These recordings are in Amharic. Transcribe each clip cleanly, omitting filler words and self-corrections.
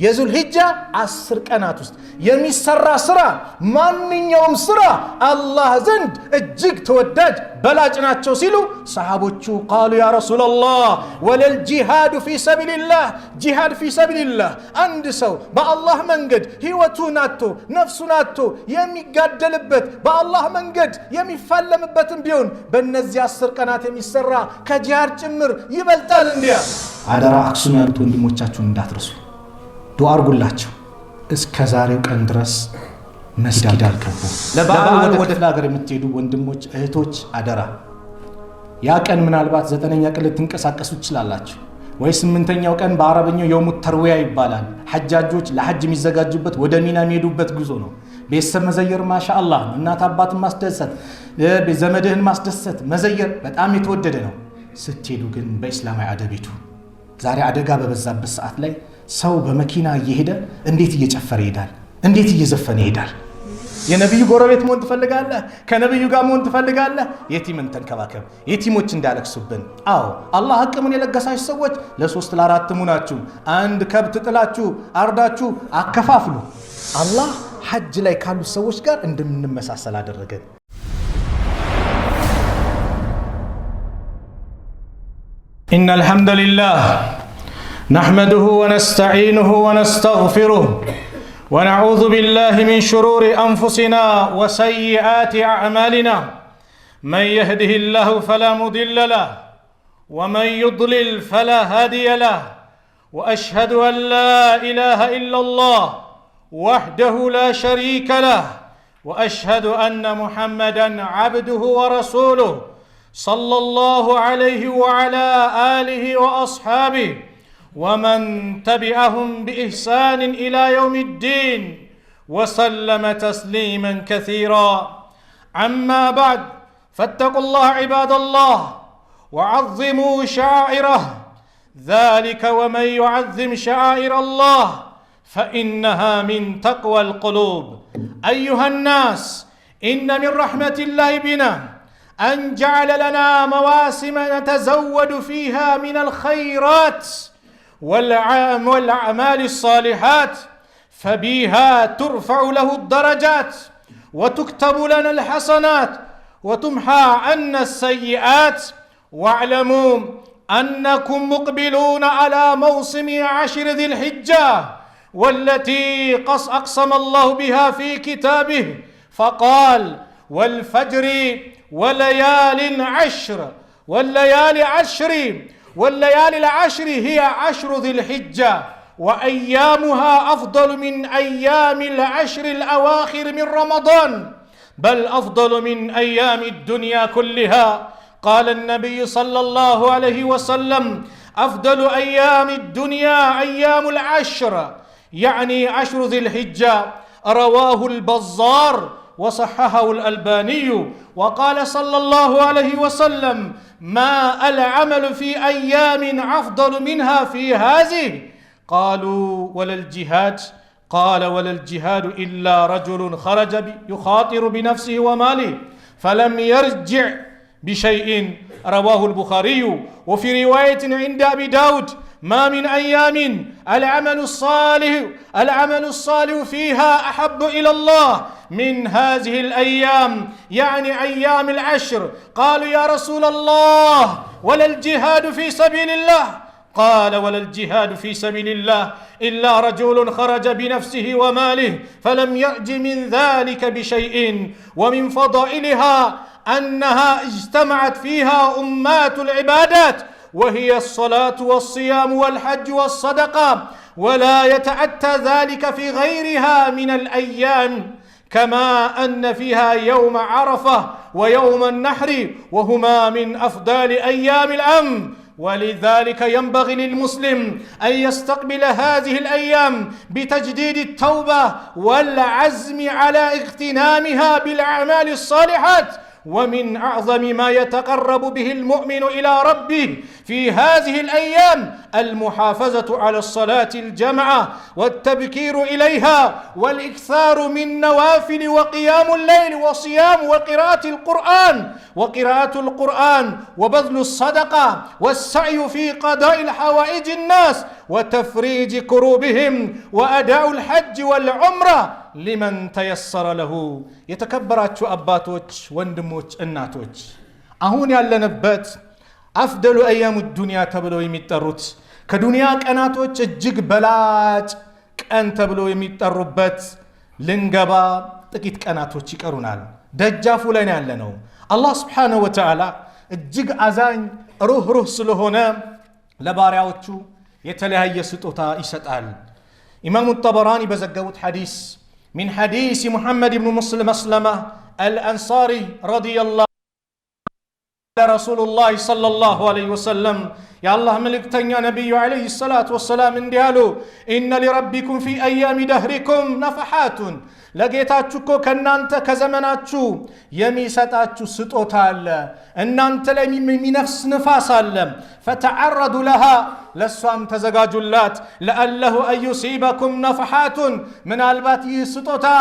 የዙል ሂጃ 10 ቀናት ውስጥ የሚሰራ ስራ ማንኛውም ስራ አላህ ዘንድ እጅግ ተወዳጅ በላጭ ናቸው ሲሉ ሰሃቦቹ ቃሉ ያ ረሱላላህ ወለል ጂሃዱ ፊ ሰቢልላህ ጂሃድ ፊ ሰቢልላህ አንድ ሰው በአላህ መንገድ ህይወቱን አጥቶ ነፍሱን አጥቶ የሚጋደልበት በአላህ መንገድ የሚፋለምበትም ቢሆን በእነዚህ 10 ቀናት የሚሰራ ከጂሃድ ጭምር ይበልጣል እንዲያ አደራ አክሱም ያሉት ወንድሞቻችሁን እንዳትረሱ ዱዓ አርጉላቸው እስከ ዛሬው ቀን ድረስ መስጊድ አልገቡ ለበዓል ወደ ሀገር የምትሄዱ ወንድሞች እህቶች አደራ ያ ቀን ምናልባት 9ኛ ቀን ልትንቀሳቀሱ ትችላላችሁ ወይ 8ኛው ቀን በአረበኛው የውሙ ተርዊያ ይባላል ሐጃጆች ለሐጅ የሚዘጋጁበት ወደ ሚና የሚሄዱበት ጉዞ ነው ቤተሰብ መዘየር ማሻአላህ እናት አባትን ማስደሰት ዘመድህን ማስደሰት መዘየር በጣም የተወደደ ነው ስትሄዱ ግን በእስላማዊ አደቢቱ ዛሬ አደጋ በበዛበት ሰዓት ላይ ሰው በመኪና እየሄደ እንዴት እየጨፈረ ይሄዳል እንዴት እየዘፈነ ይሄዳል የነብዩ ጎረቤት መሆን ትፈልጋለህ ከነብዩ ጋር መሆን ትፈልጋለህ የቲምን ተንከባከብ የቲሞች እንዳለክሱብን አዎ አላህ አቅምን የለገሳችሁ ሰዎች ለ3 ለ4 ሙናችሁ አንድ ከብት ጥላችሁ አርዳችሁ አከፋፍሉ አላህ ሐጅ ላይ ካሉ ሰዎች ጋር እንደምንመሳሰል አደረገን إن الحمد لله نحمده ونستعينه ونستغفره ونعوذ بالله من شرور أنفسنا وسيئات أعمالنا من يهده الله فلا مضل له ومن يضلل فلا هادي له وأشهد أن لا إله إلا الله وحده لا شريك له وأشهد أن محمدًا عبده ورسوله صلى الله عليه وعلى آله وأصحابه ومن تبعهم بإحسان إلى يوم الدين وسلم تسليما كثيرا أما بعد فاتقوا الله عباد الله وعظموا شعائره ذلك ومن يعظم شعائر الله فإنها من تقوى القلوب أيها الناس إن من رحمة الله بنا أن جعل لنا مواسم نتزود فيها من الخيرات والأعمال الصالحات فبها ترفع له الدرجات وتكتب لنا الحسنات وتمحى عنا السيئات واعلموا أنكم مقبلون على موسم 10 ذي الحجة والتي أقسم الله بها في كتابه فقال والفجر وليال 10 والليالي العشر هي 10 ذي الحجة وأيامها أفضل من أيام 10 الأواخر من رمضان بل أفضل من أيام الدنيا كلها قال النبي صلى الله عليه وسلم أفضل أيام الدنيا أيام 10 يعني 10 ذي الحجة رواه البزار وصححه الألباني وقال صلى الله عليه وسلم ما العمل في أيام أفضل منها في هذه قالوا ولا الجهاد قال ولا الجهاد إلا رجل خرج يخاطر بنفسه وماله فلم يرجع بشيء رواه البخاري وفي رواية عند أبي داود ما من أيام العمل الصالح فيها أحب إلى الله من هذه الأيام يعني أيام 10 قالوا يا رسول الله ولا الجهاد في سبيل الله قال ولا الجهاد في سبيل الله إلا رجل خرج بنفسه وماله فلم يأج من ذلك بشيء ومن فضائلها أنها اجتمعت فيها أمات العبادات وهي الصلاة والصيام والحج والصدقة ولا يتأتى ذلك في غيرها من الأيام كما أن فيها يوم عرفة ويوم النحر وهما من أفضل أيام العام ولذلك ينبغي للمسلم أن يستقبل هذه الأيام بتجديد التوبة والعزم على اغتنامها بالأعمال الصالحات ومن أعظم ما يتقرب به المؤمن إلى ربه في هذه الأيام المحافظة على الصلاة الجماعة والتبكير إليها والإكثار من نوافل وقيام الليل وصيام وقراءة القرآن وبذل الصدقة والسعي في قضاء الحوائج الناس وتفريج كروبهم وأداء الحج والعمرة لمن تيسر له. يتكبراتشو أباتوش وندموش الناتوش أهون ያለንበት أفضل أيام الدنيا تبلو يميتروت كدنيا كأناتوش الجيق بلاج كأن تبلو يميتروبت لنقبا تكيت كأناتوش يكرونال دجافو لين يعلنو الله سبحانه وتعالى الجيق أزاين روح سلوهنا لبارياوتشو يتلهي سطوتا يسطال. إمام الطبراني بزقوت حديث من حديث محمد بن مسلم أسلمة الأنصاري رضي الله عنه رسول الله صلى الله عليه وسلم يا الله ملكتني نبي عليه الصلاة والسلام انديالو إن لربكم في أيام دهركم نفحات لقيتاتشوكو كنانت كزمناتشو يميساتاتشو ستوتال انانت لمي نفس نفاس فتعرضوا لها لسوام تزقاجلات لأله أن يصيبكم نفحات من البات يستوتا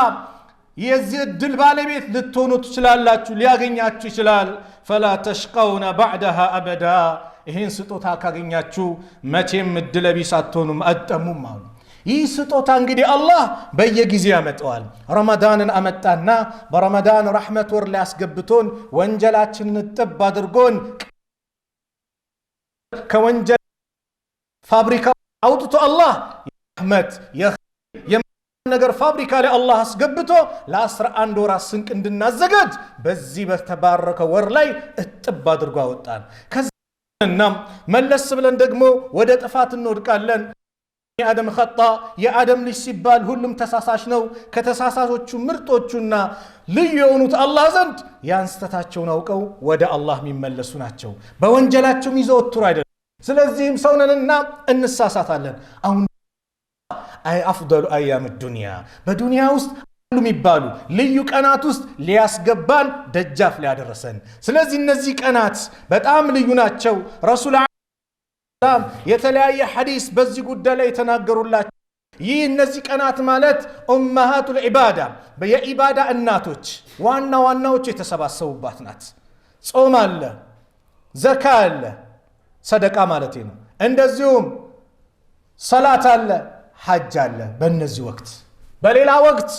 يزيد البالبيت للتونو تشلالاتشو لياغنياتشو شلال فلا تشقون بعدها أبدا إهين ستوتا كاغنياتشو متيم الدلبيساتونم أدمم مالو ይህ ስጦታ እንግዲህ አላህ በየጊዜው ያመጣዋል። ረመዳንን አመጣና በረመዳን ረህመት ወር ላይ አስገብቶን ወንጀላችንን ጥብ አድርጎን ከወንጀል ፋብሪካ አውጥቶ አላህ ረህመት ነገር ፋብሪካ ላይ አላህ አስገብቶ ለ11 ወራት ስንቅ እንድናዘጋጅ በዚህ በተባረከ ወር ላይ ጥብ አድርጎ አወጣን። ከዛና መለስ ብለን ደግሞ ወደ ጥፋት እንወድቃለን። የአደም ኸጣ የአደም ልጅ ሲባል ሁሉም ተሳሳሽ ነው። ከተሳሳሾቹ ምርጦቹና ልዩ የሆኑት አላህ ዘንድ ያንስተታቸውን አውቀው ወደ አላህ የሚመለሱ ናቸው። በወንጀላቸው ይዘወትሩ አይደለም። ስለዚህም ሰውነንና እንሳሳታለን። አሁን አፍደሉ አያም ዱንያ በዱንያ ውስጥ ሁሉ የሚባሉ ልዩ ቀናት ውስጥ ሊያስገባን ደጃፍ ላይ ያደረሰን። ስለዚህ እነዚህ ቀናት በጣም ልዩ ናቸው። ረሱል የተለያየ ሐዲስ በዚህ ጉዳይ ላይ ተናገሩላችሁ። ይህ እነዚህ ቀናት ማለት ኡመሃቱል ኢባዳ በየኢባዳ እናቶች ዋናዎቹ የተሰባሰቡባት ናት። ጾም አለ፣ ዘካ አለ፣ ሰደቃ ማለት ነው። እንደዚሁም ሰላት አለ፣ ሐጅ አለ። በእነዚህ ወቅት በሌላ ወቅት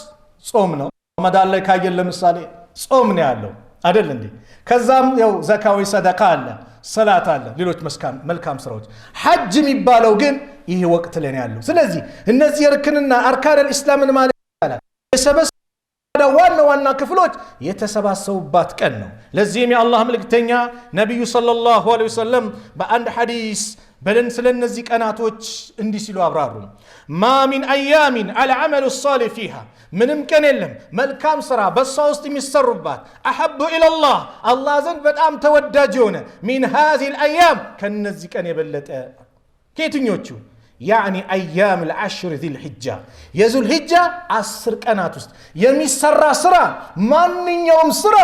ጾም ነው። ረመዳን ላይ ካየን ለምሳሌ ጾም ነው ያለው አይደል እንዴ? ከዛም ያው ዘካ ወይ ሰደቃ አለ፣ ሰላት አለ፣ ሌሎች መልካም ስራዎች። ሐጅ የሚባለው ግን ይህ ወቅት ላይ ነው ያለው። ስለዚህ እነዚህ ርክንና አርካን እስላምን ማለት ይችላል ዋና ክፍሎች የተሰባሰቡባት ቀን ነው። ለዚህም የአላህ መልእክተኛ ነብዩ ሰለላሁ ዐለይሂ ወሰለም በአንድ ሐዲስ በለን ስለነዚህ ቀናቶች እንዲህ ሲሉ አብራሩ። ማ ሚን አያሚን አልዓመሉ ሷሊህ ፊሃ ምንም ቀን የለም መልካም ስራ በሷ ውስጥ የሚሰሩባት አሐቡ ኢለላህ አላህ ዘንድ በጣም ተወዳጅ የሆነ ሚን ሃዚሂል አያም ከነዚህ ቀን የበለጠ ከየትኞቹ يعني أيام العشر ذي الحجة يزو الحجة 10 ቀናት ውስጥ የሚሰራ ስራ ማንኛውም ስራ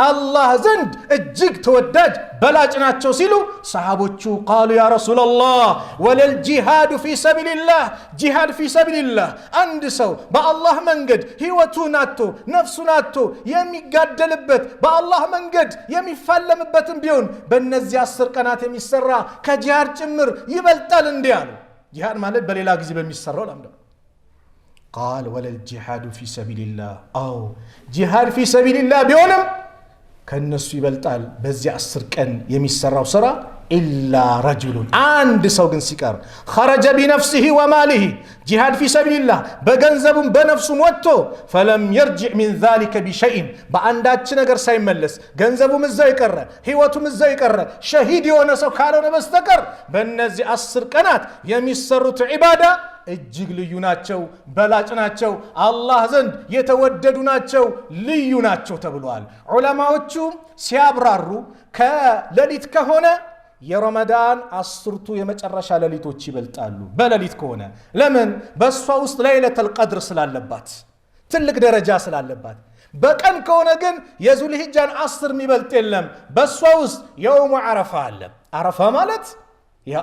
አላህ ዘንድ እጅግ ተወዳጅ በላጭ ናቸው ሲሉ ሰሃቦቹ قالوا يا رسول الله ولا الجهاد في سبيل الله جهاد في سبيل الله አንድ ሰው በአላህ መንገድ ህይወቱን አጥቶ ነፍሱን አጥቶ የሚጋደልበት በአላህ መንገድ የሚፋለምበትም ቢሆን በእነዚህ 10 ቀናት የሚሰራ ከጂሃድ ጭምር ይበልጣል እንዲያሉ جهاد مالت بليلا غزي بميسرو لامدو قال ولا الجهاد في سبيل الله او جهاد في سبيل الله بيونم كنسو يبلطال بزي 10 ቀን የሚሰራው ስራ إلا رجل عند سو ግን ሲቀር خرج بنفسه وماله جهاد في سبيل الله በገንዘቡም በነፍሱም ወጥቶ فلم يرجع من ذلك بشيء በአንዳች ነገር ሳይመለስ ገንዘቡም እዛው ይቀረ ህይወቱም እዛው ይቀረ ሸሂድ የሆነ ሰው ካልሆነ በስተቀር በእነዚህ 10 ቀናት የሚሰሩት ዒባዳ እጅግ ልዩ ናቸው፣ በላጭ ናቸው፣ አላህ ዘንድ የተወደዱ ናቸው፣ ልዩ ናቸው ተብሏል። ዑለማዎቹ ሲያብራሩ ከሌሊት ከሆነ የረመዳን 10ቱ የመጨረሻ ሌሊቶች ይበልጣሉ በሌሊት ከሆነ። ለምን? በሷ ውስጥ ለይለቱል ቀድር ስላለባት ትልቅ ደረጃ ስላለባት። በቀን ከሆነ ግን የዙልሂጃን 10 የሚበልጥ የለም። በሷ ውስጥ የውሙ ዓረፋ አለ። ዓረፋ ማለት ያ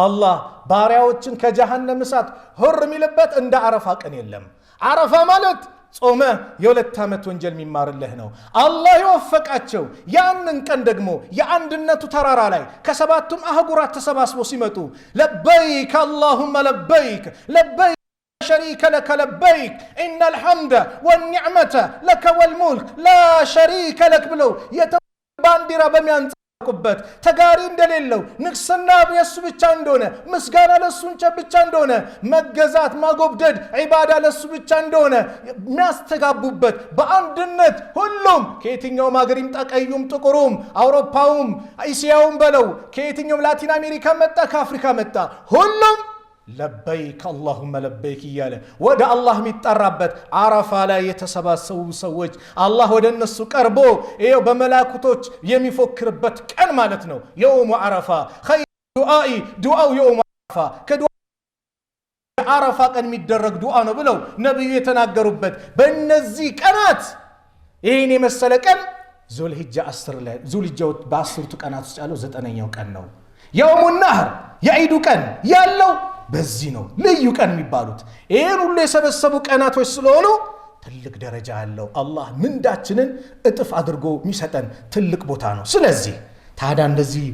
አላህ ባሪያዎችን ከጀሃነም እሳት ሁር የሚልበት እንደ ዓረፋ ቀን የለም። ዓረፋ ማለት ጾመ የ2 ዓመት ወንጀል የሚማርልህ ነው። አላህ የወፈቃቸው ያንን ቀን ደግሞ የአንድነቱ ተራራ ላይ ከሰባቱም አህጉራት ተሰባስበው ሲመጡ ለበይክ አላሁመ ለበይክ ለበይክ شريك لك لبيك إن الحمد والنعمة لك والملك لا شريك لك بلو يتباندر بميان ቁበት ተጋሪ እንደሌለው ንግስና የሱ ብቻ እንደሆነ ምስጋና ለሱ ብቻ እንደሆነ መገዛት ማጎብደድ ዒባዳ ለሱ ብቻ እንደሆነ የሚያስተጋቡበት በአንድነት ሁሉም ከየትኛውም ሀገር ይምጣ ቀዩም ጥቁሩም አውሮፓውም እስያውም በለው ከየትኛውም ላቲን አሜሪካ መጣ ከአፍሪካ መጣ ሁሉም ለበይክ አላሁመ ለበይክ እያለ ወደ አላህ የሚጠራበት ዓረፋ ላይ የተሰባሰቡ ሰዎች አላህ ወደ እነሱ ቀርቦ ይኸው በመላእክቶች የሚፎክርበት ቀን ማለት ነው። የውሙ ዓረፋ ኸይር ዱዓው የውሙ ዓረፋ ዓረፋ ቀን የሚደረግ ዱዓ ነው ብለው ነብዩ የተናገሩበት በእነዚህ ቀናት ይህን የመሰለ ቀን ዙልሂጃ 10 ላይ ዙልሂጃው በ10ቱ ቀናት ውስጥ ያለው 9ኛው ቀን ነው። የውሙ ነህር የዒዱ ቀን ያለው በዚህ ነው። ልዩ ቀን የሚባሉት ይሄን ሁሉ የሰበሰቡ ቀናቶች ስለሆኑ ትልቅ ደረጃ ያለው አላህ ምንዳችንን እጥፍ አድርጎ የሚሰጠን ትልቅ ቦታ ነው። ስለዚህ ታዲያ እንደዚህ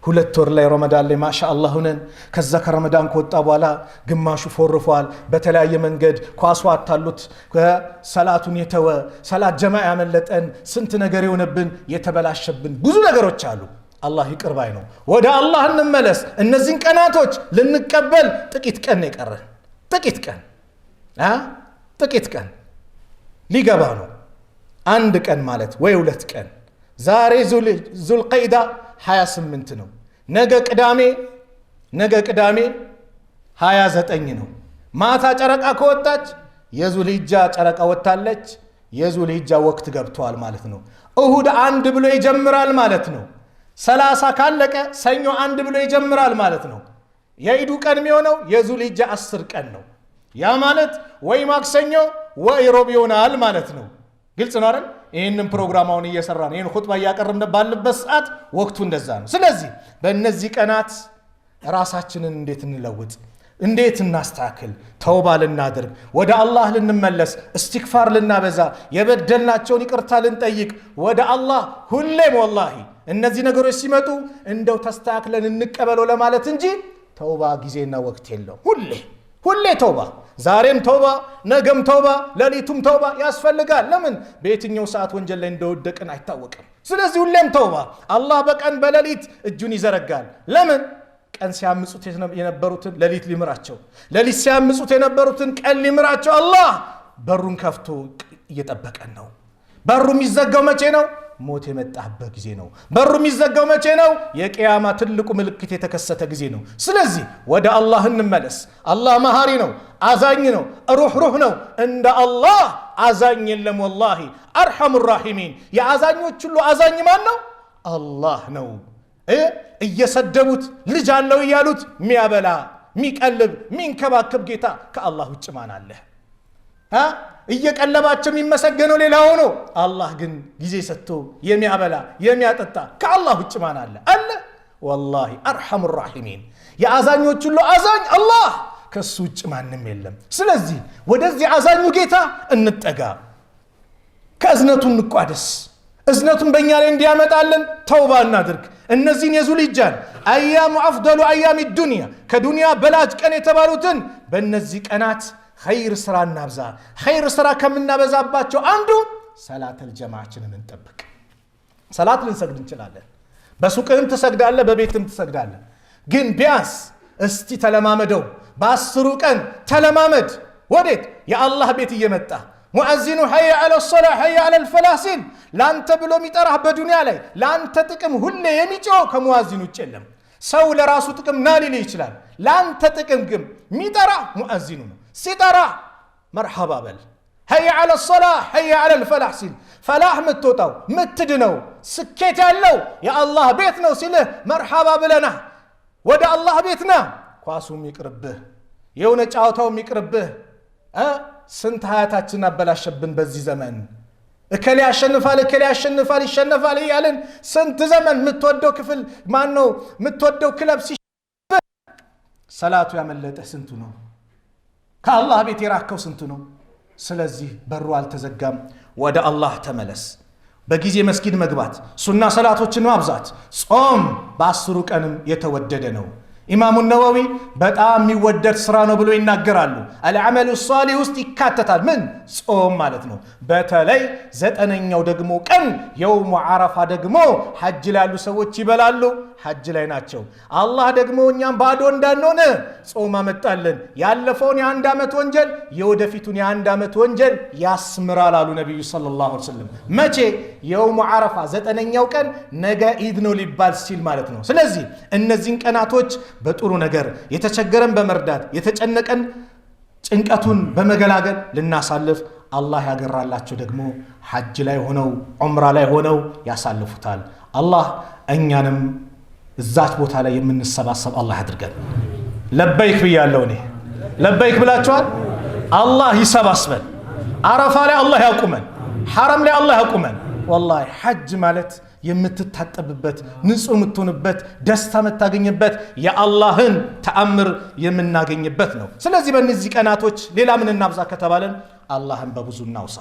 2 ወር ላይ ረመዳን ላይ ማሻአላህ ሆነን ከዛ ከረመዳን ከወጣ በኋላ ግማሹ ፎርፏል በተለያየ መንገድ ኳሷ አታሉት ሰላቱን የተወ ሰላት ጀማዓ ያመለጠን ስንት ነገር የሆነብን የተበላሸብን ብዙ ነገሮች አሉ። አላህ ይቅር ባይ ነው። ወደ አላህ እንመለስ። እነዚህን ቀናቶች ልንቀበል ጥቂት ቀን የቀረን ጥቂት ቀን ሊገባ ነው። አንድ ቀን ማለት ወይ 2 ቀን ዛሬ ዙልቀይዳ 28 ነው። ነገ ቅዳሜ 29 ነው። ማታ ጨረቃ ከወጣች የዙልሂጃ ጨረቃ ወጣለች። የዙልሂጃ ወቅት ገብቷል ማለት ነው። እሁድ 1 ብሎ ይጀምራል ማለት ነው። 30 ካለቀ ሰኞ 1 ብሎ ይጀምራል ማለት ነው። የዒዱ ቀን የሚሆነው የዙልሂጃ 10 ቀን ነው። ያ ማለት ወይ ማክሰኞ ወይ ሮብ ይሆናል ማለት ነው። ግልጽ ነው አይደል? ይህንን ፕሮግራማውን እየሰራን ይህን ኹጥባ እያቀረብን ባለበት ሰዓት ወቅቱ እንደዛ ነው። ስለዚህ በእነዚህ ቀናት ራሳችንን እንዴት እንለውጥ፣ እንዴት እናስተካክል፣ ተውባ ልናደርግ፣ ወደ አላህ ልንመለስ፣ እስትግፋር ልናበዛ፣ የበደልናቸውን ይቅርታ ልንጠይቅ ወደ አላህ ሁሌም ወላሂ እነዚህ ነገሮች ሲመጡ እንደው ተስተካክለን እንቀበለው ለማለት እንጂ ተውባ ጊዜና ወቅት የለው። ሁሌ ተውባ፣ ዛሬም ተውባ፣ ነገም ተውባ፣ ሌሊቱም ተውባ ያስፈልጋል። ለምን በየትኛው ሰዓት ወንጀል ላይ እንደወደቅን አይታወቅም። ስለዚህ ሁሌም ተውባ። አላህ በቀን በሌሊት እጁን ይዘረጋል። ለምን ቀን ሲያምጹት የነበሩትን ሌሊት ሊምራቸው፣ ሌሊት ሲያምጹት የነበሩትን ቀን ሊምራቸው አላህ በሩን ከፍቶ እየጠበቀን ነው። በሩ የሚዘጋው መቼ ነው? ሞት የመጣበት ጊዜ ነው። በሩ የሚዘጋው መቼ ነው? የቂያማ ትልቁ ምልክት የተከሰተ ጊዜ ነው። ስለዚህ ወደ አላህ እንመለስ። አላህ መሃሪ ነው፣ አዛኝ ነው፣ ሩህ ነው። እንደ አላህ አዛኝ የለም። ወላሂ አርሐሙ ራሒሚን የአዛኞች ሁሉ አዛኝ ማን ነው? አላህ ነው። እየሰደቡት ልጅ አለው እያሉት ሚያበላ ሚቀልብ ሚንከባከብ ጌታ ከአላህ ውጭ ማን አለ? እየቀለባቸው የሚመሰገነው ሌላ ሆኖ አላህ ግን ጊዜ ሰጥቶ የሚያበላ የሚያጠጣ ከአላህ ውጭ ማን አለ? ወላሂ አርሐሙ ራሒሚን የአዛኞች ሁሉ አዛኝ አላህ፣ ከሱ ውጭ ማንም የለም። ስለዚህ ወደዚህ አዛኙ ጌታ እንጠጋ፣ ከእዝነቱ እንቋደስ፣ እዝነቱን በእኛ ላይ እንዲያመጣልን ተውባ እናድርግ። እነዚህን የዙልሂጃን አያሙ አፍደሉ አያሚ ዱንያ ከዱንያ በላጭ ቀን የተባሉትን በእነዚህ ቀናት ኸይር ስራ እናብዛ። ኸይር ስራ ከምናበዛባቸው አንዱ ሰላተል ጀማዓችንን እንጠብቅ። ሰላት ልንሰግድ እንችላለን። በሱቅህም ትሰግዳለህ፣ በቤትም ትሰግዳለህ። ግን ቢያንስ እስቲ ተለማመደው። በ10 ቀን ተለማመድ። ወዴት? የአላህ ቤት እየመጣ ሙአዚኑ ሐየ ዐለ ሶላህ ሐየ ዐለ ልፈላህ ሲል ለአንተ ብሎ የሚጠራህ በዱንያ ላይ ለአንተ ጥቅም ሁሌ የሚጮህ ከሙአዚን ውጭ የለም። ሰው ለራሱ ጥቅም ና ሊል ይችላል። ለአንተ ጥቅም ግን የሚጠራ ሙአዚኑ ነው። ሲጠራ መርሐባ በል። ሐየ ዐለ ሶላህ ሐየ ዐለ ልፈላህ ሲል ፈላህ ምትወጣው ምትድነው ስኬት ያለው የአላህ ቤት ነው ሲልህ መርሐባ ብለና ወደ አላህ ቤትና ኳሱም ይቅርብህ፣ የሆነ ጫዋታውም ይቅርብህ። ስንት ሀያታችን አበላሸብን በዚህ ዘመን። እከሌ ያሸንፋል ይሸነፋል እያልን ስንት ዘመን የምትወደው ክፍል ማን ነው የምትወደው ክለብ ሲሸነፍ ሰላቱ ያመለጠ ስንቱ ነው? ከአላህ ቤት የራከው ስንቱ ነው? ስለዚህ በሩ አልተዘጋም። ወደ አላህ ተመለስ። በጊዜ መስጊድ መግባት፣ ሱና ሰላቶችን ማብዛት፣ ጾም በ10 ቀንም የተወደደ ነው። ኢማሙ ነወዊ በጣም የሚወደድ ስራ ነው ብሎ ይናገራሉ። አልዓመሉ ሷሊህ ውስጥ ይካተታል። ምን? ጾም ማለት ነው። በተለይ 9ኛው ደግሞ ቀን የውሙ ዓረፋ ደግሞ ሐጅ ላይ ያሉ ሰዎች ይበላሉ፣ ሐጅ ላይ ናቸው። አላህ ደግሞ እኛም ባዶ እንዳንሆን ጾም አመጣልን። ያለፈውን የ1 ዓመት ወንጀል የወደፊቱን የ1 ዓመት ወንጀል ያስምራል አሉ ነቢዩ ሰለላሁ ዐለይሂ ወሰለም። መቼ? የውሙ ዓረፋ 9ኛው ቀን ነገ ኢድ ነው ሊባል ሲል ማለት ነው። ስለዚህ እነዚህን ቀናቶች በጥሩ ነገር የተቸገረን በመርዳት የተጨነቀን ጭንቀቱን በመገላገል ልናሳልፍ አላህ ያገራላቸው ደግሞ ሐጅ ላይ ሆነው ዑምራ ላይ ሆነው ያሳልፉታል። አላህ እኛንም እዛች ቦታ ላይ የምንሰባሰብ አላህ ያድርገን። ለበይክ ብያለሁ እኔ። ለበይክ ብላችኋል? አላህ ይሰባስበን። አረፋ ላይ አላህ ያቁመን። ሐረም ላይ አላህ ያቁመን። ወላሂ ሐጅ ማለት የምትታጠብበት ንጹህ የምትሆንበት ደስታ የምታገኝበት የአላህን ተአምር የምናገኝበት ነው። ስለዚህ በእነዚህ ቀናቶች ሌላ ምን እናብዛ ከተባለን አላህን በብዙ እናውሳ።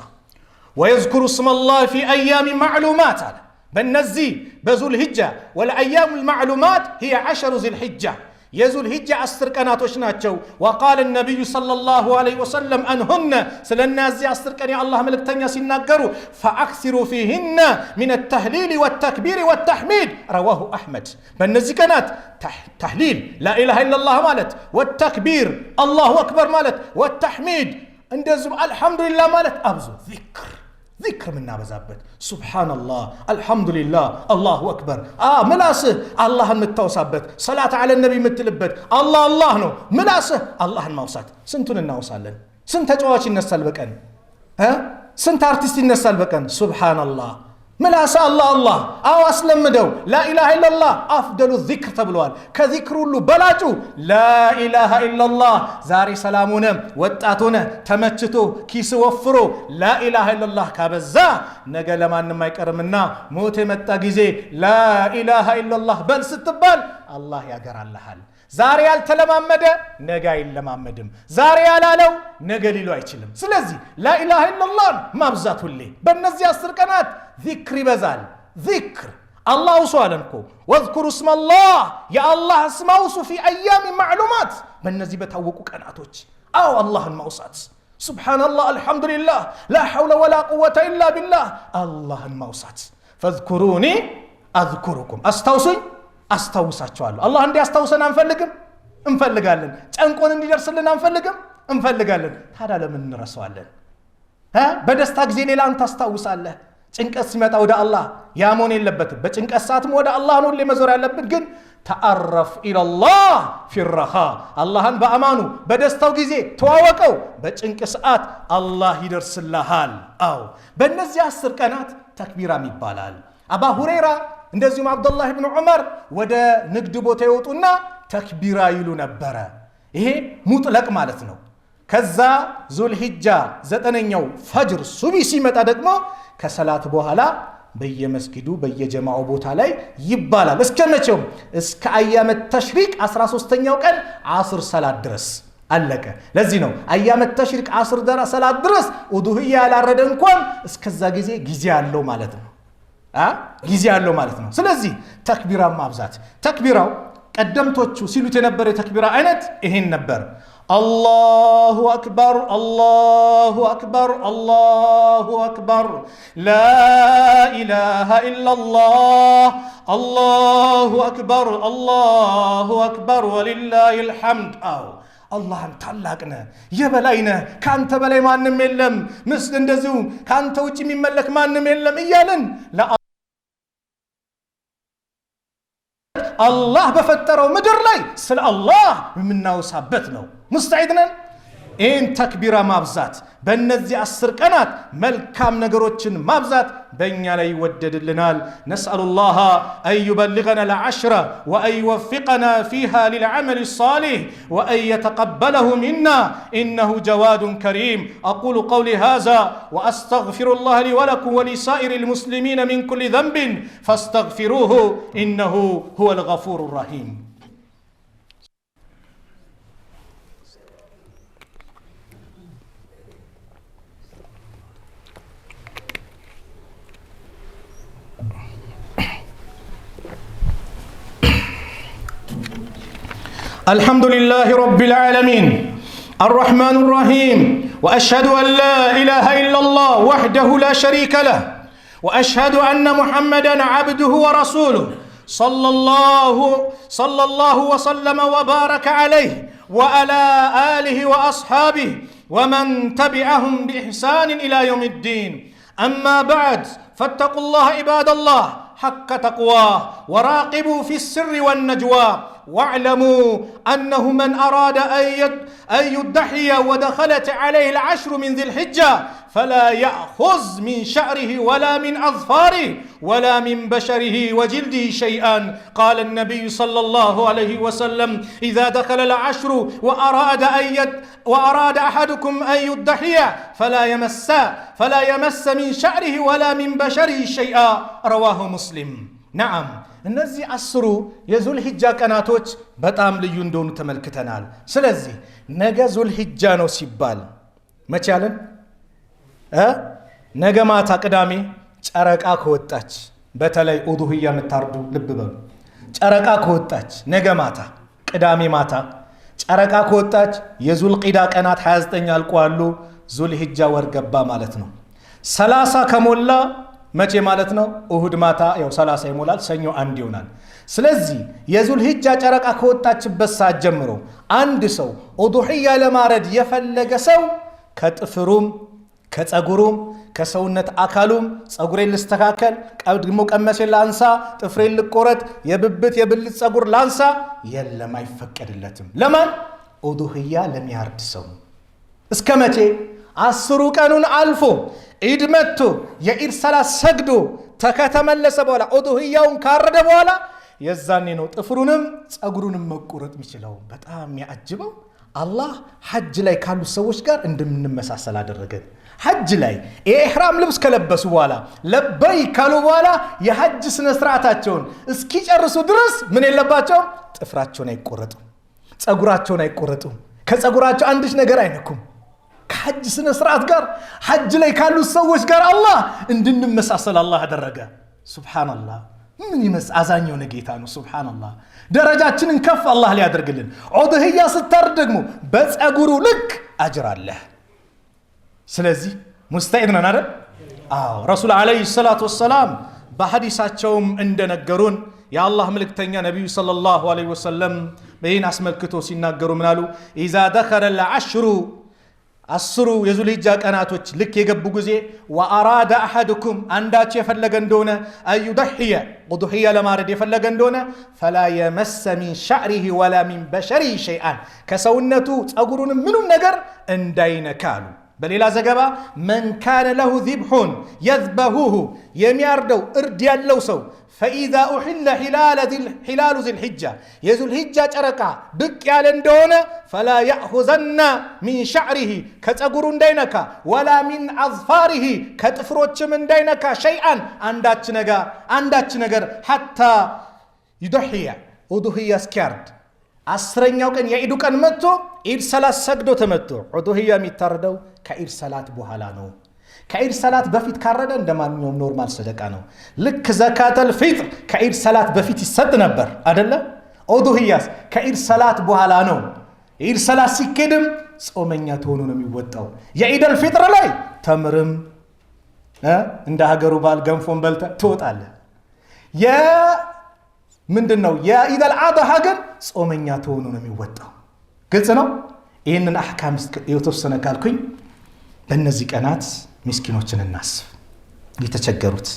ወየዝኩሩ ስመላህ ፊ አያሚ ማዕሉማት አለ። በእነዚህ በዙል ሂጃ ወልአያሙ ልማዕሉማት ሂየ 10 ዙል ሂጃ የዙል ሂጃ 10 ቀናቶች ናቸው። ወቃለ ነቢዩ ሰለላሁ ዐለይሂ ወሰለም አንሁነ ስለነዚህ 10 ቀን የአላህ መልእክተኛ ሲናገሩ ፈአክሲሩ ፊህነ ሚነ ተህሊል ወተክቢር ወተሕሚድ ረዋሁ አሕመድ። በእነዚህ ቀናት ተህሊል ላኢላሃ ኢለላህ ማለት፣ ወተክቢር አላሁ አክበር ማለት፣ ወተሕሚድ እንደዚሁም አልሐምዱሊላህ ማለት አብዙ ዚክር ምናበዛበት ሱብሓነላህ አልሐምዱሊላህ አላሁ አክበር ምላስህ አላህን የምታውሳበት ሰላት አለ ነቢ የምትልበት አላህ ነው ምላስህ አላህን ማውሳት። ስንቱን እናውሳለን? ስንት ተጫዋች ይነሳል በቀን? ስንት አርቲስት ይነሳል በቀን? ሱብሓነላህ ምላስ አላህ አስለምደው። ላኢላሃ ኢለላህ አፍደሉ ዚክር ተብለዋል። ከዚክር ሁሉ በላጩ ላኢላሃ ኢለላህ። ዛሬ ሰላም ሆነ ወጣት ሆነ ተመችቶ ኪስ ወፍሮ ላኢላሃ ኢለላህ ካበዛ ነገ ለማንም አይቀርምና ሞት የመጣ ጊዜ ላኢላሃ ኢለላህ በል ስትባል አላህ ያገራልሃል። ዛሬ ያልተለማመደ ነገ አይለማመድም። ዛሬ ያላለው ነገ ሊሉ አይችልም። ስለዚህ ላኢላሃ ኢለላህ ማብዛት ሁሌ በእነዚህ 10 ቀናት ዚክር ይበዛል። ዚክር አላህ ውሱ አለን እኮ ወዝኩሩ እስመላህ የአላህ ስም አውሱ ፊ አያሚ ማዕሉማት በእነዚህ በታወቁ ቀናቶች አላህን ማውሳት። ሱብሓነላህ አልሐምዱሊላህ ላ ሐውለ ወላ ቁወተ ኢላ ቢላህ አላህን ማውሳት። ፈዝኩሩኒ አዝኩሩኩም አስታውሱኝ አስታውሳቸዋለሁ። አላህ እንዲያስታውሰን አንፈልግም? እንፈልጋለን። ጨንቆን እንዲደርስልን አንፈልግም? እንፈልጋለን። ታዲያ ለምን እንረሳዋለን? በደስታ ጊዜ ሌላን ታስታውሳለህ። ጭንቀት ሲመጣ ወደ አላህ ያሞን የለበትም። በጭንቀት ሰዓትም ወደ አላህ ነው መዞር ያለብን። ግን ተአረፍ ኢለላህ ፊረኻ አላህን በአማኑ በደስታው ጊዜ ተዋወቀው። በጭንቅ ሰዓት አላህ ይደርስልሃል። በእነዚህ 10 ቀናት ተክቢራም ይባላል። አባ ሁረይራ እንደዚሁም አብዱላህ ብን ዑመር ወደ ንግድ ቦታ ይወጡና ተክቢራ ይሉ ነበረ። ይሄ ሙጥለቅ ማለት ነው። ከዛ ዙልሂጃ 9ኛው ፈጅር ሱቢ ሲመጣ ደግሞ ከሰላት በኋላ በየመስጊዱ በየጀማው ቦታ ላይ ይባላል። እስከ መቼው? እስከ አያመ ተሽሪቅ 13ኛው ቀን ዓስር ሰላት ድረስ አለቀ። ለዚህ ነው አያመ ተሽሪቅ ዓስር ሰላት ድረስ ኡዱህያ ያላረደ እንኳን እስከዛ ጊዜ ያለው ማለት ነው። ጊዜ ያለው ማለት ነው። ስለዚህ ተክቢራ ማብዛት። ተክቢራው ቀደምቶቹ ሲሉት የነበረ የተክቢራ አይነት ይሄን ነበር። አላሁ አክበር አላሁ አክበር አላሁ አክበር ላኢላሃ ኢለላህ አላሁ አክበር አላሁ አክበር ወሊላሂል ሐምድ። አላህን ታላቅ ነህ የበላይ ነህ ካንተ በላይ ማንም የለም፣ ምስል እንደዚሁ ካንተ ውጭ የሚመለክ ማንም የለም እያልን አላህ በፈጠረው ምድር ላይ ስለ አላህ የምናወሳበት ነው። ሙስተዒድ ነን? إن تكبير مابزات بنزي أسر كانت ملكام نغروتشن مابزات بين علي ودد لنال نسأل الله أن يبلغنا العشر وأن يوفقنا فيها للعمل الصالح وأن يتقبله منا إنه جواد كريم أقول قولي هذا وأستغفر الله لي ولكم ولسائر المسلمين من كل ذنب فاستغفروه إنه هو الغفور الرحيم الحمد لله رب العالمين الرحمن الرحيم وأشهد أن لا إله إلا الله وحده لا شريك له وأشهد أن محمدًا عبده ورسوله صلى الله وسلم وبارك عليه وعلى آله وأصحابه ومن تبعهم بإحسان إلى يوم الدين أما بعد فاتقوا الله عباد الله حق تقواه وراقبوا في السر والنجوى واعلموا أنه من أراد أن يضحي ودخلت عليه العشر من ذي الحجة فلا يأخذ من شعره ولا من أظفاره ولا من بشره وجلده شيئا قال النبي صلى الله عليه وسلم إذا دخل العشر وأراد أحدكم أن يضحي فلا يمس من شعره ولا من بشره شيئا رواه مسلم نعم እነዚህ አስሩ የዙል ሂጃ ቀናቶች በጣም ልዩ እንደሆኑ ተመልክተናል ስለዚህ ነገ ዙል ሂጃ ነው ሲባል መቼ ያለን ነገ ማታ ቅዳሜ ጨረቃ ከወጣች በተለይ ኡዱህያ መታርዱ ልብ በሉ ጨረቃ ከወጣች ነገ ማታ ቅዳሜ ማታ ጨረቃ ከወጣች የዙል ቂዳ ቀናት 29 አልቋሉ ዙል ሂጃ ወር ገባ ማለት ነው 30 ከሞላ መቼ ማለት ነው እሁድ ማታ ያው 30 ይሞላል ሰኞ አንድ ይሆናል ስለዚህ የዙል ሂጃ ጨረቃ ከወጣችበት ሰዓት ጀምሮ አንድ ሰው ኡዱህያ ለማረድ የፈለገ ሰው ከጥፍሩም ከጸጉሩም ከሰውነት አካሉም ጸጉሬን ልስተካከል ቀድሞ ቀመሴን ላንሳ ጥፍሬን ልቆረጥ የብብት የብልት ጸጉር ላንሳ የለም አይፈቀድለትም ለማን ኡዱህያ ለሚያርድ ሰው እስከ መቼ 10 ቀኑን አልፎ ኢድ መጥቶ የኢድ ሰላት ሰግዶ ተከተመለሰ በኋላ ኡዱህያውን ካረደ በኋላ የዛኔ ነው ጥፍሩንም ጸጉሩንም መቆረጥ የሚችለው በጣም ያጅበው አላህ ሐጅ ላይ ካሉ ሰዎች ጋር እንደምንመሳሰል አደረገን ሐጅ ላይ የኢህራም ልብስ ከለበሱ በኋላ ለበይ ካሉ በኋላ የሐጅ ስነ ስርዓታቸውን እስኪጨርሱ ድረስ ምን የለባቸው ጥፍራቸውን አይቆረጡ ጸጉራቸውን አይቆረጡ ከጸጉራቸው አንድሽ ነገር አይነኩም ከሐጅ ስነ ስርዓት ጋር ሐጅ ላይ ካሉ ሰዎች ጋር አላህ እንድንመሳሰል አላህ አደረገ ሱብሃንአላህ ምን ይመስ አዛኛው ነጌታ ነው ሱብሃንአላህ ደረጃችንን ከፍ አላህ ሊያደርግልን ኡዱህያ ስታርድ ደግሞ በጸጉሩ ልክ አጅር አለ ስለዚህ ሙስተዒድ ነን አይደል አዎ ረሱል አለይሂ ሰላቱ ወሰላም በሐዲሳቸውም እንደነገሩን የአላህ መልእክተኛ ነብዩ ሰለላሁ ዐለይሂ ወሰለም በይን አስመልክቶ ሲናገሩ ምናሉ ኢዛ ደኸለ العشر አስሩ የዙል ሂጃ ቀናቶች ልክ የገቡ ጊዜ ወአራደ አሐድኩም አንዳችሁ የፈለገ እንደሆነ አዩደህየ ኡዱህያ ለማረድ የፈለገ እንደሆነ فلا يمس من شعره ولا من بشره شيئا ከሰውነቱ ጸጉሩንም ምንም ነገር እንዳይነካሉ በሌላ ዘገባ من كان له ذبح يذبحه የሚያርደው እርድ ያለው ሰው فإذا أحل حلال ذي الحجة يذو الحجة ጨረቃ ብቅ ያለ እንደሆነ فلا يأخذن من شعره ከጸጉሩ እንዳይነካ ولا من أظفاره ከጥፍሮችም እንዳይነካ شيئا አንዳች ነገር حتى يضحي ኡዱህያ እስኪያርድ 10ኛው ቀን የኢዱ ቀን መጥቶ ኢድ ሰላት ሰግዶ ተመቶ ኡዱህያ የሚታረደው ከኢድ ሰላት በኋላ ነው ከኢድ ሰላት በፊት ካረደ እንደማንኛውም ኖርማል ሰደቃ ነው ልክ ዘካተል ፊጥር ከኢድ ሰላት በፊት ይሰጥ ነበር አይደለ ኡዱህያስ ከኢድ ሰላት በኋላ ነው ኢድ ሰላት ሲከድም ጾመኛ ተሆኖ ነው የሚወጣው የኢደል ፊጥር ላይ ተምርም እንደ ሀገሩ ባል ገንፎን በልተ ትወጣለ ምንድነው የኢደል አድሃ ግን ጾመኛ ተሆኖ ነው የሚወጣው ግልጽ ነው ይሄንን አህካም የተወሰነ ካልኩኝ በእነዚህ ቀናት ምስኪኖችን እናስብ የተቸገሩት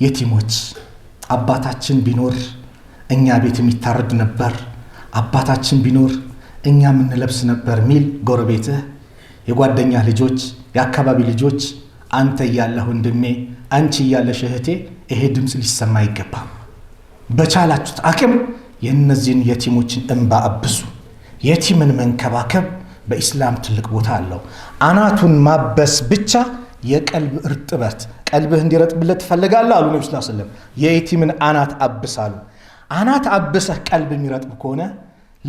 የቲሞች አባታችን ቢኖር እኛ ቤት የሚታረድ ነበር አባታችን ቢኖር እኛ ምን ለብስ ነበር ሚል ጎረቤትህ የጓደኛ ልጆች የአካባቢ ልጆች አንተ ያለህ ወንድሜ አንቺ ያለሽ እህቴ ይሄ ድምጽ ሊሰማ ይገባል በቻላችሁት አቅም የነዚህን የቲሞችን እንባ አብሱ የቲምን መንከባከብ በእስላም ትልቅ ቦታ አለው አናቱን ማበስ ብቻ የቀልብ እርጥበት ቀልብህ እንዲረጥብለት ፈልጋለህ አሉ ነብዩ ሰለላሁ ዐለይሂ ወሰለም የቲምን አናት አብሳሉ አናት አብሰህ ቀልብ የሚረጥብ ከሆነ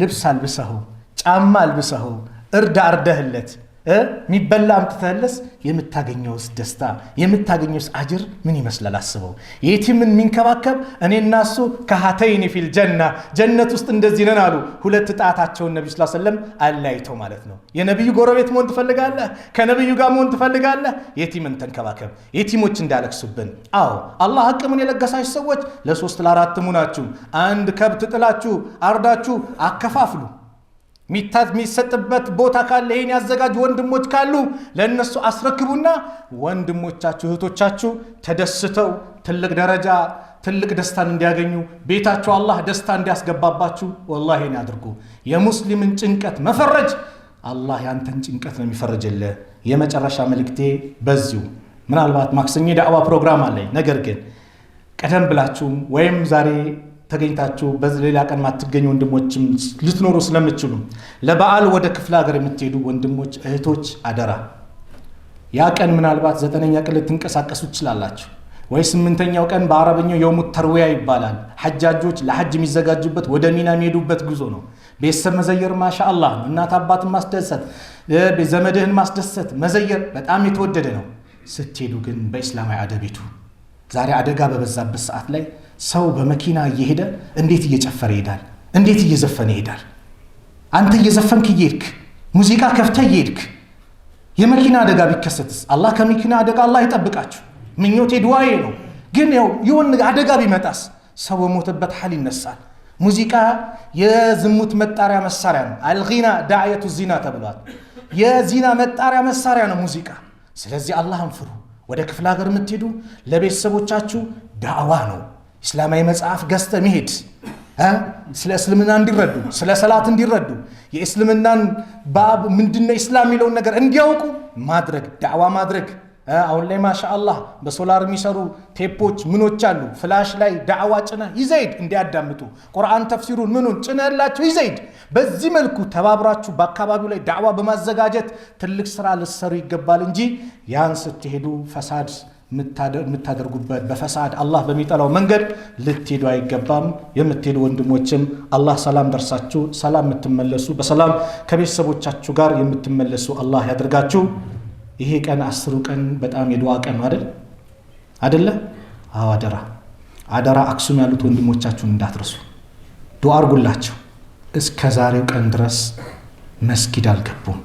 ልብስ አልብሰው ጫማ አልብሰው እርዳ አርደህለት ሚበላ አምጥተህለስ የምታገኘውስ ደስታ የምታገኘውስ አጅር ምን ይመስላል አስበው የቲምን ሚንከባከብ እኔና እሱ ከሃተይኒ ፊል ጀነት ውስጥ እንደዚህ ነን አሉ ሁለት ጣታቸውን ነብዩ ሰለላሁ ዐለይሂ ወሰለም አላይተው ማለት ነው የነብዩ ጎረቤት መሆን ትፈልጋለህ ከነብዩ ጋር መሆን ትፈልጋለህ የቲምን ተንከባከብ የቲሞች እንዳለክሱብን አዎ አላህ አቅምን የለገሳችሁ ሰዎች ለ3 ለ4 ሙናችሁ አንድ ከብት ጥላችሁ አርዳችሁ አከፋፍሉ ሚሰጥበት ቦታ ካለ ይሄን ያዘጋጁ ወንድሞች ካሉ ለነሱ አስረክቡና ወንድሞቻችሁ እህቶቻችሁ ተደስተው ትልቅ ደረጃ ትልቅ ደስታን እንዲያገኙ ቤታችሁ አላህ ደስታ እንዲያስገባባችሁ ወላሂ እኔ አድርጉ የሙስሊምን ጭንቀት መፈረጅ አላህ ያንተን ጭንቀት ነው የሚፈርጅልህ የመጨረሻ መልእክቴ በዚሁ ምናልባት ማክሰኞ ዳዕዋ ፕሮግራም አለኝ ነገር ግን ቀደም ብላችሁ ወይም ዛሬ ተገኝታችሁ በሌላ ቀን ማትገኙ ወንድሞችም ልትኖሩ ስለምትችሉ ለበዓል ወደ ክፍለ ሀገር የምትሄዱ ወንድሞች እህቶች አደራ ያ ቀን ምናልባት 9ኛ ቀን ልትንቀሳቀሱ ትችላላችሁ ወይ 8ኛው ቀን በአረበኛው የውሙ ተርዊያ ይባላል ሐጃጆች ለሐጅ የሚዘጋጁበት ወደ ሚና የሚሄዱበት ጉዞ ነው ቤተሰብ መዘየር ማሻአላህ እናት አባትን ማስደሰት ዘመድህን ማስደሰት መዘየር በጣም የተወደደ ነው ስትሄዱ ግን በእስላማዊ አደቢቱ ዛሬ አደጋ በበዛበት ሰዓት ላይ ሰው በመኪና እየሄደ እንዴት እየጨፈረ ይሄዳል እንዴት እየዘፈነ ይሄዳል አንተ እየዘፈንክ ይሄድክ ሙዚቃ ከፍተህ ይሄድክ የመኪና አደጋ ቢከሰትስ አላህ ከመኪና አደጋ አላህ ይጠብቃችሁ ምኞቴ ዱዓዬ ነው ግን ይሁን አደጋ ቢመጣስ ሰው ሞተበት ሐል ይነሳል ሙዚቃ የዝሙት መጣሪያ መሳሪያ ነው አልጊና ዳዕየቱ ዚና ተብሏል የዚና መጣሪያ መሳሪያ ነው ሙዚቃ ስለዚህ አላህን ፍሩ ወደ ክፍለ ሀገር የምትሄዱ ለቤተሰቦቻችሁ ዳዕዋ ነው እስላማዊ መጽሐፍ ገዝተ መሄድ ስለ እስልምና እንዲረዱ ስለ ሰላት እንዲረዱ የእስልምናን ባብ ምንድነው እስላም የሚለውን ነገር እንዲያውቁ ማድረግ ዳዕዋ ማድረግ አሁን ላይ ማሻአላህ በሶላር የሚሰሩ ቴፖች ምኖች አሉ ፍላሽ ላይ ዳዕዋ ጭና ይዘይድ እንዲያዳምጡ ቁርአን ተፍሲሩን ምኑን ጭናላችሁ ይዘይድ በዚህ መልኩ ተባብራችሁ በአካባቢው ላይ ዳዕዋ በማዘጋጀት ትልቅ ስራ ልትሰሩ ይገባል እንጂ ያን ስትሄዱ ፈሳድ የምታደርጉበት በፈሳድ አላህ በሚጠላው መንገድ ልትሄዱ አይገባም የምትሄዱ ወንድሞችም አላህ ሰላም ደርሳችሁ ሰላም የምትመለሱ በሰላም ከቤተሰቦቻችሁ ጋር የምትመለሱ አላህ ያድርጋችሁ ይሄ ቀን 10 ቀን በጣም የዱዓ ቀን አይደለ አዎ አደራ አክሱም ያሉት ወንድሞቻችሁን እንዳትረሱ ዱዓ አርጉላችሁ እስከ ዛሬው ቀን ድረስ መስጊድ አልገቡም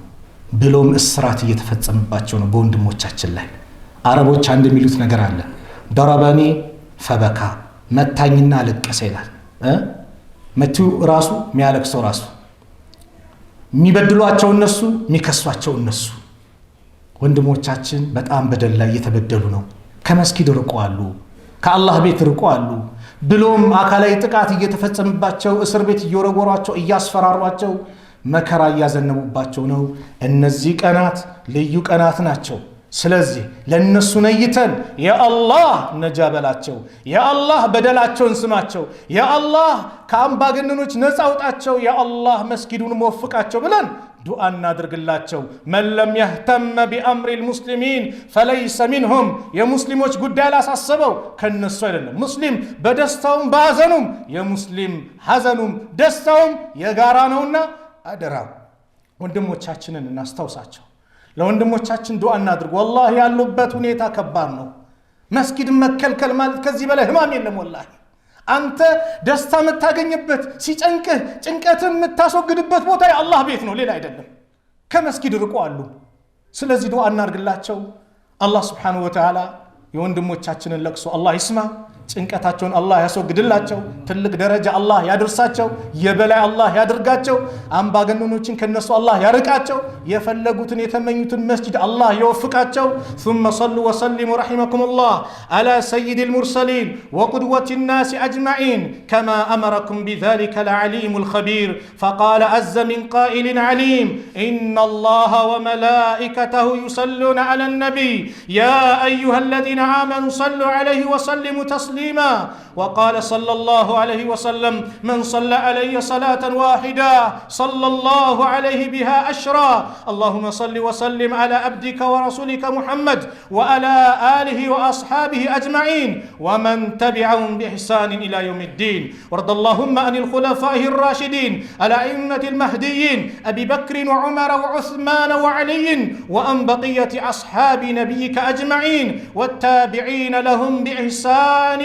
ብሎም እስራት እየተፈጸመባቸው ነው በወንድሞቻችን ላይ አረቦች አንድ የሚሉት ነገር አለ ضربني ፈበካ መታኝና አለቀሰ ይላል መቱ ራሱ የሚያለቅሰው ራሱ የሚበድሏቸው እነሱ የሚከሷቸው እነሱ ወንድሞቻችን በጣም በደል ላይ እየተበደሉ ነው ከመስጊድ ርቀዋሉ ከአላህ ቤት ርቀዋሉ ብሎም አካላዊ ጥቃት እየተፈጸመባቸው እስር ቤት እየወረወሯቸው እያስፈራሯቸው መከራ እያዘነቡባቸው ነው እነዚህ ቀናት ልዩ ቀናት ናቸው ስለዚህ ለነሱ ነይተን ያ አላህ ነጃ በላቸው ያ አላህ በደላቸውን ስማቸው ያ አላህ ከአምባገነኖች ነፃ አውጣቸው ያ አላህ መስጊዱን ወፍቃቸው ብለን ዱዓ እናድርግላቸው من لم يهتم بأمر المسلمين فليس منهم የሙስሊሞች ጉዳይ ላሳሰበው ከነሱ አይደለም ሙስሊም በደስታውም ባዘኑም የሙስሊም ሐዘኑም ደስታውም የጋራ ነውና አደራ ወንድሞቻችንን እናስታውሳቸው ለወንድሞቻችን ዱዓ እናድርግ والله ያሉበት ሁኔታ ከባድ ነው መስጊድ መከልከል ማለት ከዚህ በላይ ህማም የለም والله አንተ ደስታ የምታገኝበት ሲጨንቅህ ጭንቀትን የምታስወግድበት ቦታ የአላህ ቤት ነው ሌላ አይደለም ከመስጊድ ርቀዋሉ ስለዚህ ዱዓ እናድርግላቸው አላህ Subhanahu Wa Ta'ala የወንድሞቻችንን ለቅሶ አላህ ይስማ ጭንቀታቸውን አላህ ያስወግድላቸው፣ ትልቅ ደረጃ አላህ ያድርሳቸው፣ የበላይ አላህ ያድርጋቸው፣ አምባገነኖችን ከነሱ አላህ ያርቃቸው፣ የፈለጉትን የተመኙትን መስጂድ አላህ ይወፍቃቸው። ثم صلوا وسلموا رحمكم الله على سيد المرسلين وقدوة الناس أجمعين كما أمركم بذلك العليم الخبير فقال عز من قائل عليم إن الله وملائكته يصلون على النبي يا أيها الذين آمنوا صلوا عليه وسلموا تسليما وقال صلى الله عليه وسلم من صلى علي صلاة واحدة صلى الله عليه بها أشرا اللهم صل وسلم على عبدك ورسولك محمد وعلى آله وأصحابه أجمعين ومن تبعهم بإحسان إلى يوم الدين وارض اللهم عن الخلفاء الراشدين الأئمة المهديين أبي بكر وعمر وعثمان وعلي وأن بقية أصحاب نبيك أجمعين والتابعين لهم بإحسان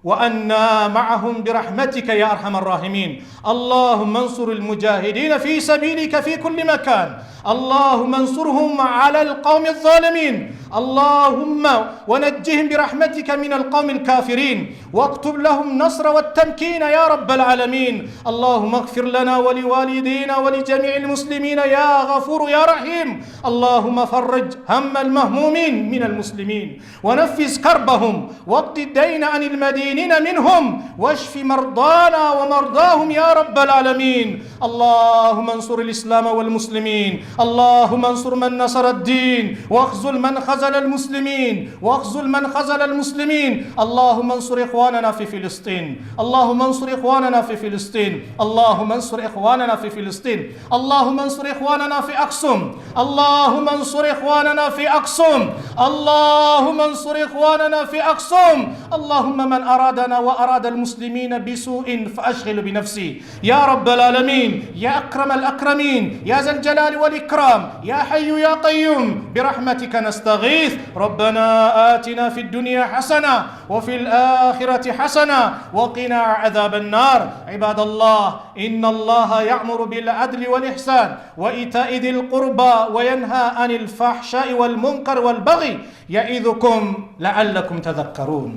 وأنا معهم برحمتك يا أرحم الراحمين اللهم انصر المجاهدين في سبيلك في كل مكان اللهم انصرهم على القوم الظالمين اللهم ونجهم برحمتك من القوم الكافرين واكتب لهم نصر والتمكين يا رب العالمين اللهم اغفر لنا ولوالدينا ولجميع المسلمين يا غفور يا رحيم اللهم فرج هم المهمومين من المسلمين ونفس كربهم واقض الدين عن المدينين منهم واشف مرضانا ومرضاهم يا رب العالمين اللهم انصر الإسلام والمسلمين اللهم انصر من نصر الدين واخذل من خذل المسلمين واخذل من خذل المسلمين اللهم انصر إخواننا في فلسطين اللهم انصر إخواننا في فلسطين اللهم انصر إخواننا في فلسطين اللهم انصر إخواننا في أقصم اللهم انصر إخواننا في أقصم اللهم انصر إخواننا في أقصم اللهم من أرادنا وأراد المسلمين بسوء فأشغل بنفسي يا رب العالمين يا أكرم الأكرمين يا ذا الجلال والإكرام يا حي يا قيوم برحمتك نستغيث ربنا آتنا في الدنيا حسنة وفي الآخرة حسنة وقنا عذاب النار عباد الله إن الله يأمر بالعدل والإحسان وإيتاء ذي القربى وينهى عن الفحشاء والمنكر والبغي يعظكم لعلكم تذكرون